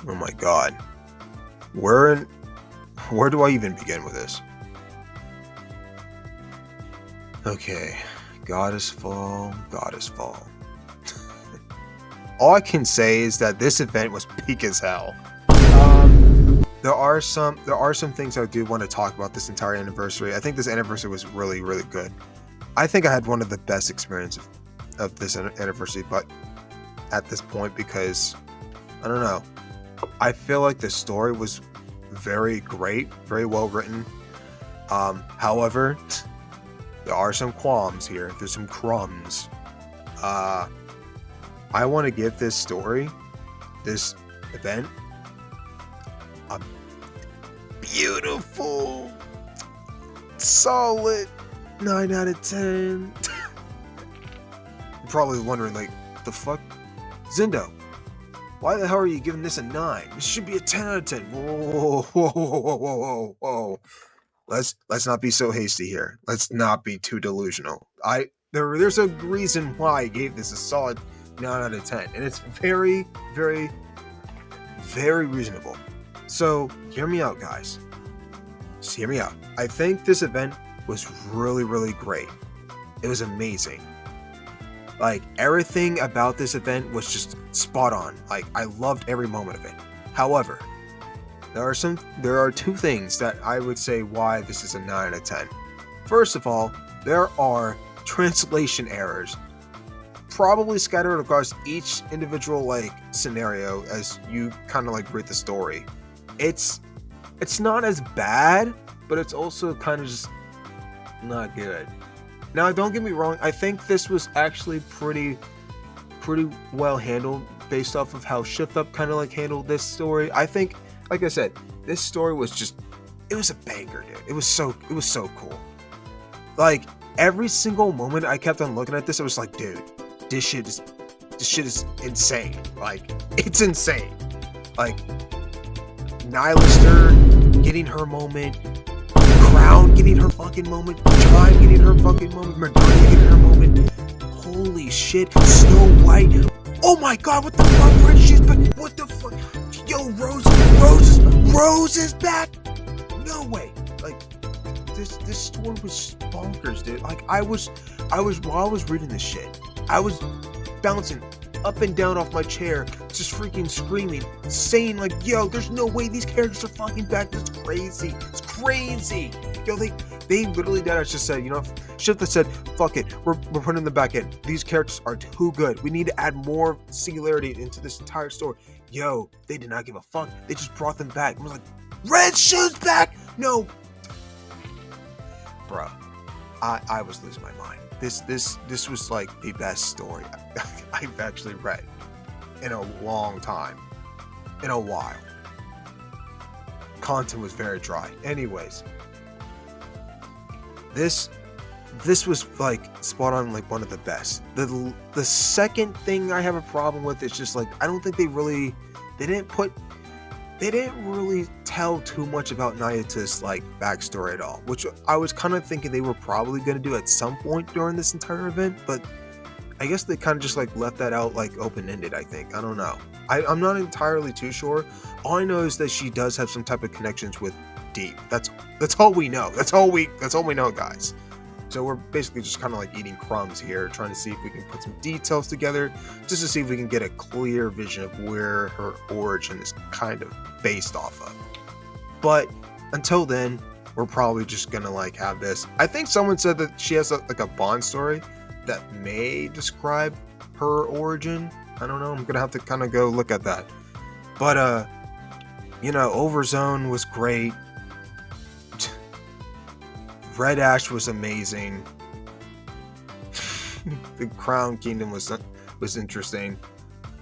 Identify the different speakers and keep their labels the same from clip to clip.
Speaker 1: Oh my god. Where do I even begin with this? Okay. Goddess Fall. All I can say is that this event was peak as hell. There are some things I do want to talk about this entire anniversary. I think this anniversary was really, really good. I think I had one of the best experiences of this anniversary, but at this point, because I don't know, I feel like the story was very great, very well written. However, there are some qualms here. There's some crumbs. I want to give this story, this event, a beautiful, solid 9 out of 10. You're probably wondering, like, the fuck? Zindo, why the hell are you giving this a 9? This should be a 10 out of 10. Whoa. Let's not be so hasty here. Let's not be too delusional. There's a reason why I gave this a solid 9 out of 10. And it's very, very, very reasonable. So, hear me out, guys. Just hear me out. I think this event was really, really great. It was amazing. Like, everything about this event was just spot on. Like, I loved every moment of it. However, there are two things that I would say why this is a 9 out of 10. First of all, there are translation errors, probably scattered across each individual, like, scenario as you kind of, like, read the story. It's not as bad, but it's also kind of just not good. Now, don't get me wrong, I think this was actually pretty well handled based off of how Shift Up kind of like handled this story. I think, like I said, this story was it was a banger, dude. It was so cool. Like, every single moment I kept on looking at this, I was like, dude, this shit is insane. Like, it's insane. Like, Nihilister getting her moment, Crown getting her fucking moment, Time getting her fucking moment, Madonna getting her moment. Holy shit, Snow White. Oh my god, what the fuck? Where she's back? What the fuck? Yo, Rose is back. No way. Like, this story was bonkers, dude. Like, I was while I was reading this shit, I was bouncing up and down off my chair, just freaking screaming, saying like, yo, there's no way these characters are fucking back. That's crazy. It's crazy. Yo, they literally did. I just said, you know, shit that said, fuck it, we're putting them back in. These characters are too good. We need to add more singularity into this entire story. Yo, they did not give a fuck. They just brought them back. I was like, Red Shoe's back. No, bro, I was losing my mind. This was like the best story I've actually read in a long time, in a while. Content was very dry. Anyways, this was like spot on, like one of the best. The second thing I have a problem with is just like, I don't think they didn't really tell too much about Nayata's like backstory at all, which I was kind of thinking they were probably going to do at some point during this entire event, but I guess they kind of just like left that out like open-ended. I think, I don't know, I'm not entirely too sure. All I know is that she does have some type of connections with Deep. That's all we know. That's all we know, guys. So we're basically just kind of like eating crumbs here, trying to see if we can put some details together, just to see if we can get a clear vision of where her origin is kind of based off of. But until then, we're probably just gonna like have this. I think someone said that she has like a Bond story that may describe her origin. I don't know. I'm gonna have to kind of go look at that. But you know, Overzone was great. Red Ash was amazing. The Crown Kingdom was interesting.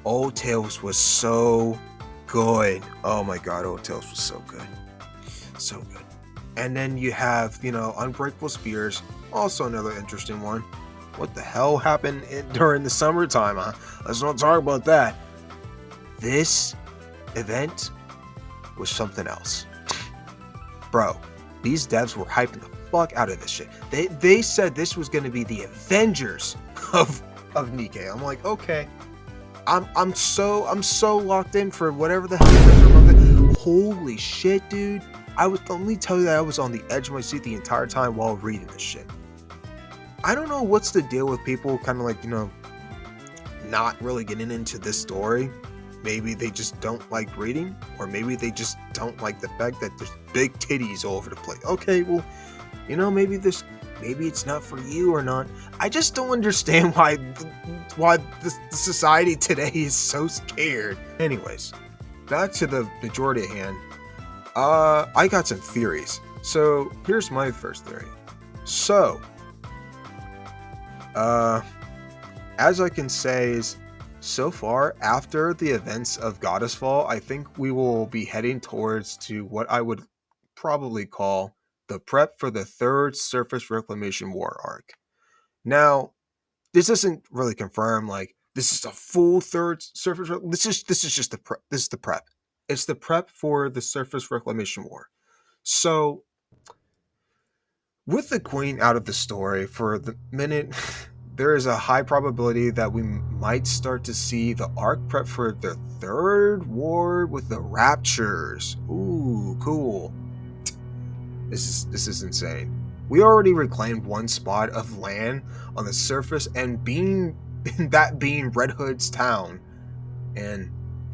Speaker 1: Old Tales was so good. Oh my god, Old Tales was so good. So good. And then you have, you know, Unbreakable Spears, also another interesting one. What the hell happened during the summertime, huh? Let's not talk about that. This event was something else. Bro, these devs were hyping the fuck out of this shit. They said this was going to be the Avengers of Nikkei. I'm like, okay, I'm so locked in for whatever the hell you guys are about to. Holy shit, dude! Let me tell you that I was on the edge of my seat the entire time while reading this shit. I don't know what's the deal with people kind of like, not really getting into this story. Maybe they just don't like reading, or maybe they just don't like the fact that there's big titties all over the place. Okay, well, maybe it's not for you or not. I just don't understand why the society today is so scared. Anyways, back to the majority at hand. I got some theories. So here's my first theory. So, as I can say is, so far, after the events of Goddessfall, I think we will be heading towards to what I would probably call the prep for the third Surface Reclamation War arc. Now, this isn't really confirmed, like, this is a full third Surface this is just the prep. This is the prep. It's the prep for the Surface Reclamation War. So, with the Queen out of the story for the minute, there is a high probability that we might start to see the arc prep for the third war with the Raptures. Ooh, cool. This is insane. We already reclaimed one spot of land on the surface, and being Red Hood's town, and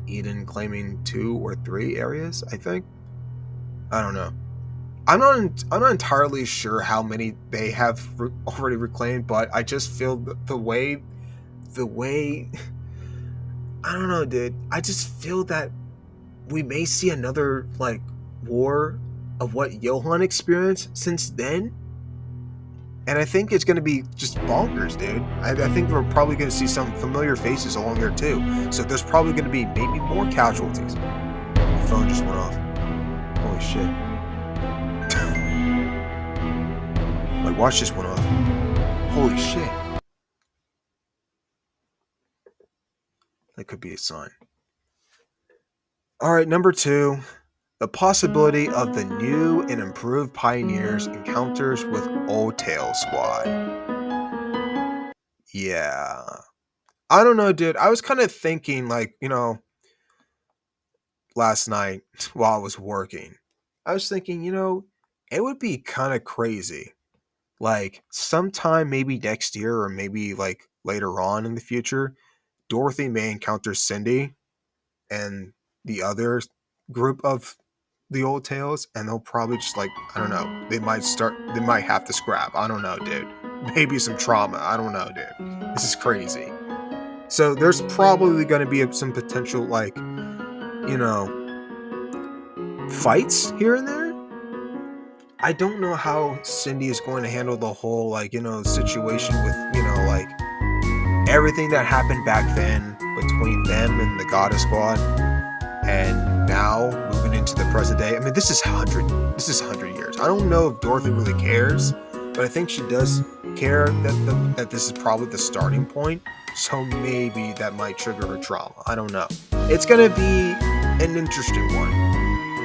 Speaker 1: Eden claiming 2 or 3 areas, I think. I don't know. I'm not entirely sure how many they have already reclaimed, but I just feel the way I don't know, dude. I just feel that we may see another like war of what Johan experienced since then, and I think it's gonna be just bonkers, dude. I think we're probably gonna see some familiar faces along there too. So there's probably gonna be maybe more casualties. The phone just went off. Holy shit. My watch just went off. Holy shit. That could be a sign. Alright, number 2. The possibility of the new and improved Pioneers encounters with Old Tail Squad. Yeah. I don't know, dude. I was kind of thinking, like, last night while I was working. I was thinking, it would be kind of crazy. Like, sometime maybe next year or maybe, like, later on in the future, Dorothy may encounter Cindy and the other group of the Old Tales, and they'll probably just, like, I don't know, they might have to scrap. I don't know, dude. Maybe some trauma. I don't know, dude. This is crazy. So there's probably going to be some potential, like, fights here and there. I don't know how Cindy is going to handle the whole, like, situation with, like, everything that happened back then between them and the Goddess Squad, and now moving into the present day. I mean, this is 100 years. I don't know if Dorothy really cares, but I think she does care that this is probably the starting point. So maybe that might trigger her trauma. I don't know. It's gonna be an interesting one.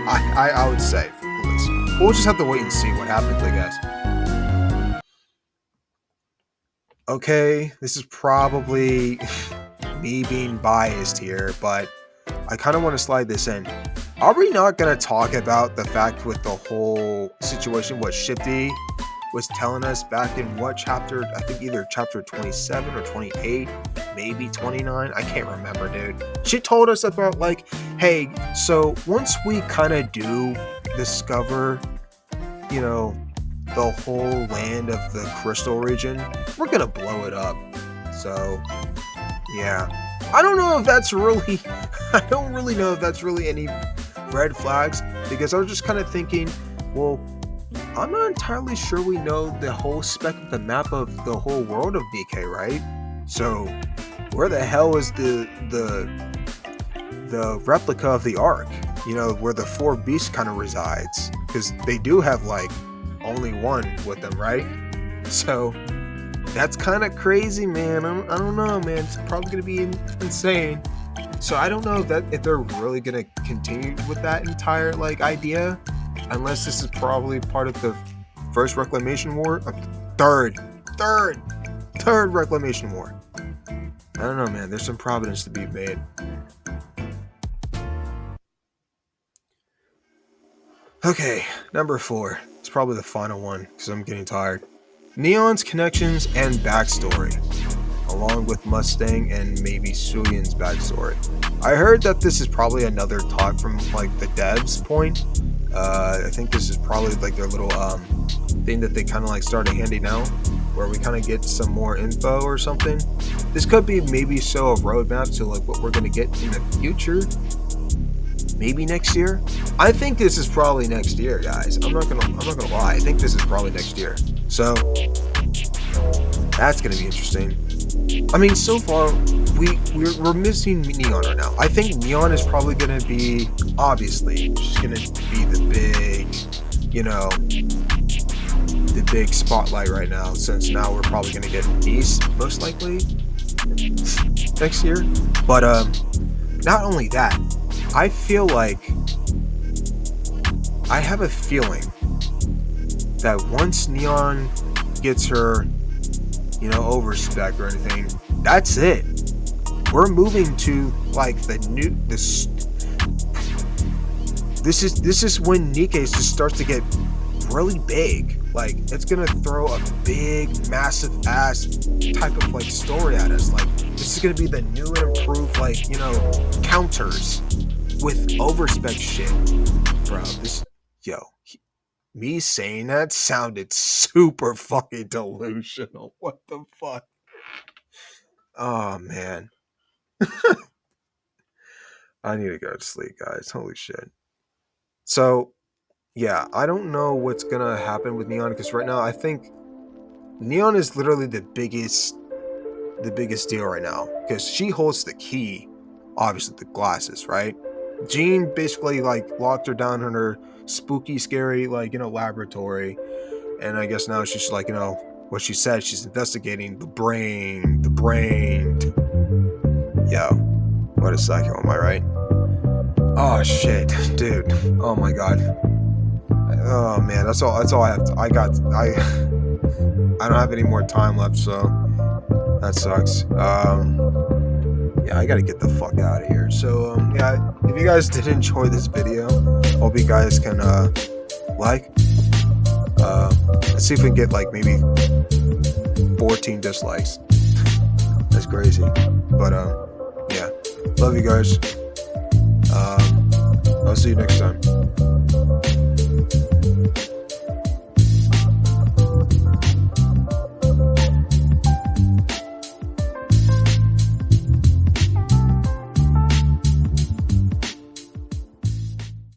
Speaker 1: I would say, at least. We'll just have to wait and see what happens, I guess. Okay, this is probably me being biased here, but I kind of want to slide this in. Are we not going to talk about the fact with the whole situation, what Shifty was telling us back in what chapter? I think either chapter 27 or 28, maybe 29. I can't remember, dude. She told us about, like, hey, so once we kind of do discover, the whole land of the Crystal region, we're going to blow it up. So, yeah. I don't know if that's really, I don't really know if that's really any red flags, because I was just kind of thinking, well, I'm not entirely sure we know the whole spec of the map of the whole world of BK, right? So, where the hell is the replica of the Ark? Where the 4 beasts kind of resides, because they do have, like, only one with them, right? So, that's kind of crazy, man. I don't know, man. It's probably going to be insane. So I don't know if they're really going to continue with that entire, like, idea, unless this is probably part of the first Reclamation War. Third Reclamation War. I don't know, man. There's some providence to be made. Okay, number 4. It's probably the final one because I'm getting tired. Neon's connections and backstory, along with Mustang and maybe Suyin's backstory. I heard that this is probably another talk from like the devs point. I think this is probably like their little thing that they kind of like started handing out, where we kind of get some more info or something. This could be maybe show a roadmap to like what we're gonna get in the future. Maybe next year. I think this is probably next year, guys. I'm not gonna lie. I think this is probably next year. So that's gonna be interesting. I mean, so far we're missing Neon right now. I think Neon is probably gonna be obviously just gonna be the big, the big spotlight right now. Since now we're probably gonna get East most likely next year. But not only that, I feel like I have a feeling that once Neon gets her, overspec or anything, that's it. We're moving to like this is when Nikkei just starts to get really big. Like it's gonna throw a big, massive ass type of like story at us. Like this is gonna be the new and improved counters with overspec shit, bro. Me saying that sounded super fucking delusional. What the fuck? Oh man, I need to go to sleep, guys. Holy shit. So yeah, I don't know what's gonna happen with Neon because right now I think Neon is literally the biggest deal right now because she holds the key, obviously the glasses, right? Jean basically like locked her down in her spooky, scary laboratory, and I guess now she's like what she said. She's investigating the brain. Yo, what a psycho, am I right? Oh shit, dude. Oh my god. Oh man, that's all I have. I don't have any more time left, so that sucks. Yeah, I gotta get the fuck out of here. So, yeah, if you guys did enjoy this video, hope you guys can, let's see if we can get, maybe 14 dislikes. That's crazy. But, yeah, love you guys. I'll see you next time.